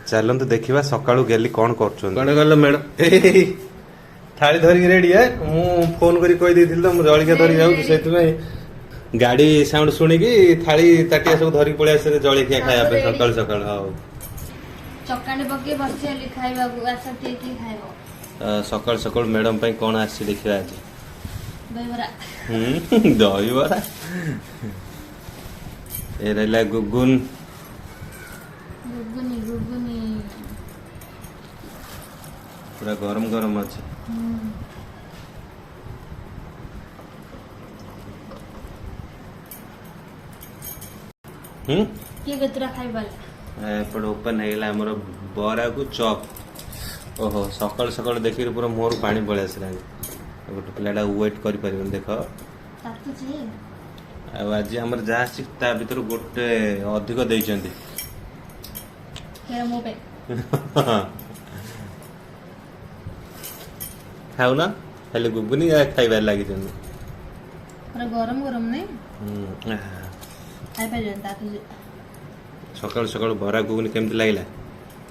चलतु देखा सका गेली कौन कर गल मैडम थाली धरिक रेडी है मु फोन करी कही देइथिल तो मु जळिया धरि जाउ सेति गाड़ी साउंड सुनिकी थाली ताटिया सब धरिक पळे आसे जळिया खाया पे सकाळ सकाळ हाउ चकाने पके बसिया खाइबा को आसा के खाइबो सकाळ सकाळ मैडम पई कोन आसी देखिबा आज दहीबरा दहीबरा ए रहला गुगुन गुगुनी गुगुनी पूरा गरम गरम अछि के गतरा खाइबा एपट ओपन हेला हमर बरा को चॉप ओहो सकाळ सकाळ देखि पूरा मोर पानी पळे आसला गोटे पिलाटा वेट करि परिबन देखो तातु छी आज हमर जा ता भीतर गोटे अधिक दैचंदी केरा मो पे खाऊ ना हेले गुगुनी या खाइबा लागि जन पूरा गरम गरम नै खाइ पे जन तातु सकाळ सकाळ बरा गुगुनी केमति लागिला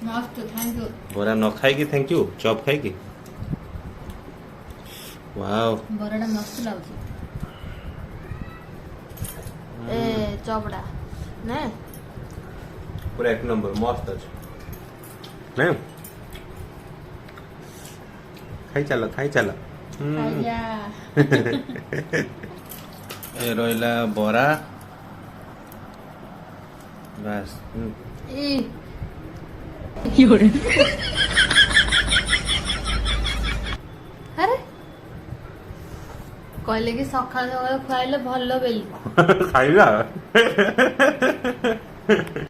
मस्त थैंक यू बरा न खाई की थैंक यू चॉप खाई की वाओ बराडा मस्त लाउची ए चौबड़ा ने पूरा एक नंबर मस्त अछि ने खाई चलो खाइया ए रोइला बरा बस ए योरे अरे कहले कि सकाळ सकाळ खुआइले भल बेली खाइबा